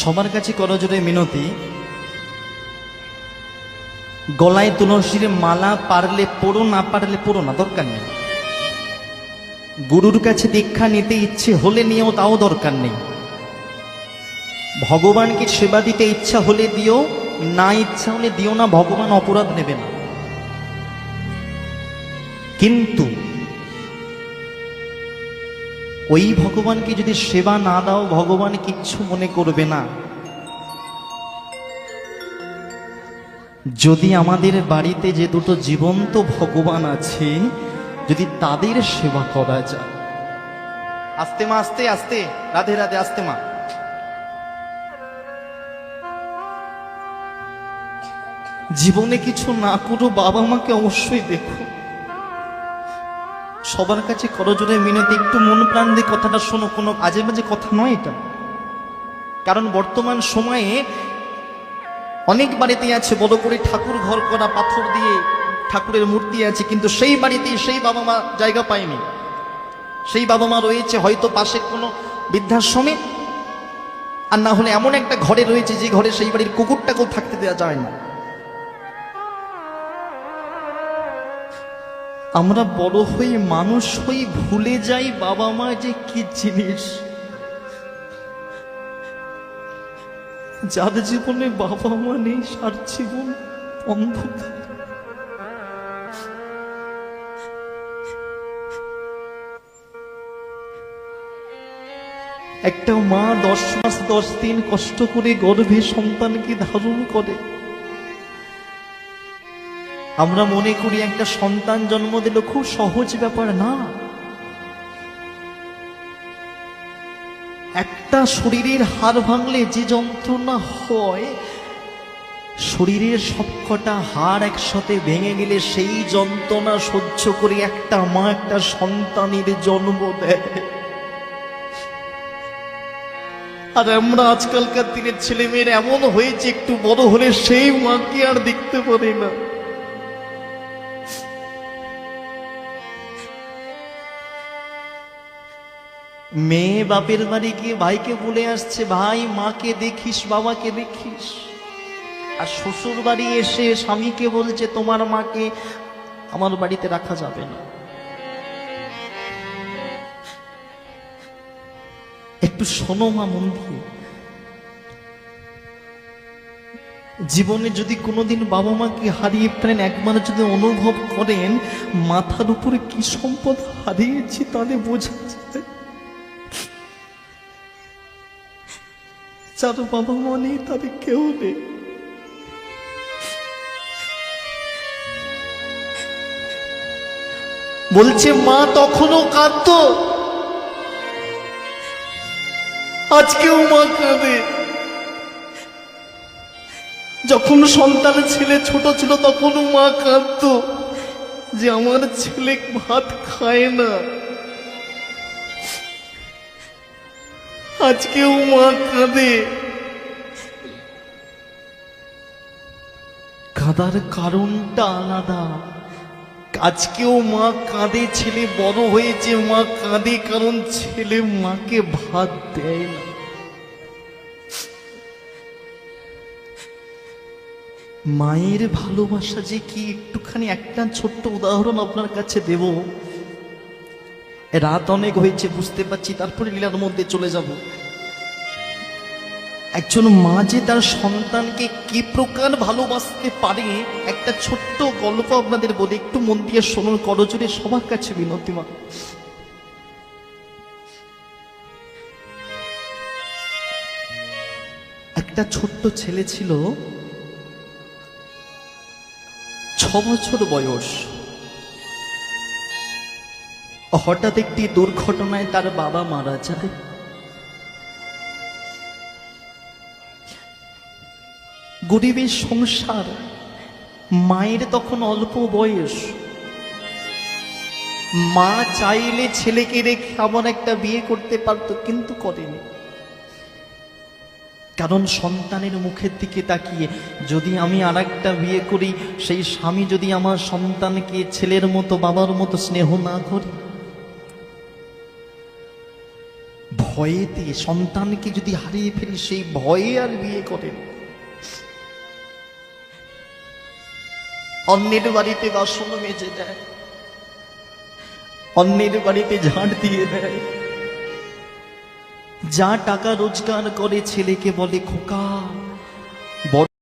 সবার কাছে করজোড়ে মিনতি, গলায় তুলসীর মালা পারলে পড়ো, না পারলে পড়ো না, দরকার নেই। গুরুর কাছে দীক্ষা নিতে ইচ্ছে হলে নিও, তাও দরকার নেই। ভগবানকে সেবা দিতে ইচ্ছা হলে দিও, না ইচ্ছা হলে দিও না, ভগবান অপরাধ নেবে না। কিন্তু ওই ভগবানকে যদি সেবা না দাও, ভগবান কিচ্ছু মনে করবে না। যদি আমাদের বাড়িতে যে দুটো জীবন্ত ভগবান আছে, যদি তাদের সেবা করা যায়। আস্তে মা, আস্তে আস্তে, রাধে রাধে, আস্তে মা। জীবনে কিছু না করো, বাবা মাকে অবশ্যই দেখো। সবার কাছে করজোড়ে মিনতি, একটু মন প্রাণ দিয়ে কথাটা শোনো, কোনো আজে বাজে কথা নয় এটা। কারণ বর্তমান সময়ে অনেক বাড়িতে আছে বড় করে ঠাকুর ঘর করা, পাথর দিয়ে ঠাকুরের মূর্তি আছে, কিন্তু সেই বাড়িতেই সেই বাবা মা জায়গা পায়নি। সেই বাবা মা রয়েছে হয়তো পাশে কোনো বৃদ্ধাশ্রমে, আর না হলে এমন একটা ঘরে রয়েছে যে ঘরে সেই বাড়ির কুকুরটাকেও থাকতে দেওয়া যায় না। আমরা বড় হই, মানুষ হই, ভুলে যাই বাবা মা যে কি জিনিস। যার জীবনে বাবা মা নেই, সার জীবন অন্ধকার। একটা মা 10 মাস 10 দিন কষ্ট করে গর্ভে সন্তানকে ধারণ করে। আমরা মনে করি একটা সন্তান জন্ম দিল খুব সহজ ব্যাপার, না। একটা শরীরের হাড় ভাঙলে যে যন্ত্রণা হয়, শরীরের সবকটা হাড় একসাথে ভেঙে গেলে সেই যন্ত্রণা সহ্য করে একটা মা একটা সন্তানের জন্ম দেয়। আর আমরা আজকালকার দিনের ছেলে মেয়ের এমন হয়েছে, একটু বড় হলে সেই মাকে আর দেখতে পারি না। মেয়ে বাপের বাড়ি গিয়ে ভাইকে বলে আসছে, ভাই মাকে দেখিস, বাবাকে দেখিস। আর শ্বশুর বাড়ি এসে স্বামীকে বলছে, তোমার মাকে আমার বাড়িতে রাখা যাবে না। একটু শোনো মা মন দিয়ে। জীবনে যদি কোনোদিন বাবা মাকে হারিয়ে ফেলেন, একবার যদি অনুভব করেন মাথার উপরে কি সম্পদ হারিয়েছি, তাহলে বোঝা যায় যার বাবা মা নেই তাদের কেউ নেই। বলছে মা তখনও কাঁদতো, আজকেও মা কাঁদে। যখন সন্তান ছেলে ছোট ছিল তখনও মা কাঁদতো যে আমার ছেলে ভাত খায় না। আজকেও মা কাঁদে। কাঁদার কারণটা আলাদা। আজকেও মা কাঁদে, ছেলে বড় হয়েছে মা কাঁদে, কারণ ছেলে মাকে ভাত দেয় না। মায়ের ভালোবাসা যে কি, একটুখানি একটা ছোট্ট উদাহরণ আপনার কাছে দেব। রাত অনেক হয়েছে বুঝতে পারছি, তারপরে লীলার মধ্যে চলে যাব। একজন মা যে তার সন্তানকে কি প্রকার ভালোবাসতে পারে, একটা ছোট্ট গল্প আপনাদের বলি, একটু মন দিয়ে শুনুন, করজোড়ে সবার কাছে বিনতি মা। একটা ছোট্ট ছেলে ছিল, 6 বছর বয়স। হঠাৎ একটি দুর্ঘটনায় তার বাবা মারা যায়। গরিবের সংসার, মায়ের তখন অল্প বয়স। মা চাইলে ছেলেকে রেখে আবার একটা বিয়ে করতে পারত, কিন্তু করেনি। কারণ সন্তানের মুখের দিকে তাকিয়ে, যদি আমি আরেকটা বিয়ে করি, সেই স্বামী যদি আমার সন্তানকে ছেলের মতো বাবার মতো স্নেহ না করে, ভয়েতে, সন্তানকে যদি হারিয়ে ফেলি সেই ভয়ে আর বিয়ে করেন। অন্যের বাড়িতে বাসন মেজে দেয়, অন্যের বাড়িতে ঝাঁট দিয়ে দেয়, যা টাকা রোজগার করে ছেলেকে বলে খোকা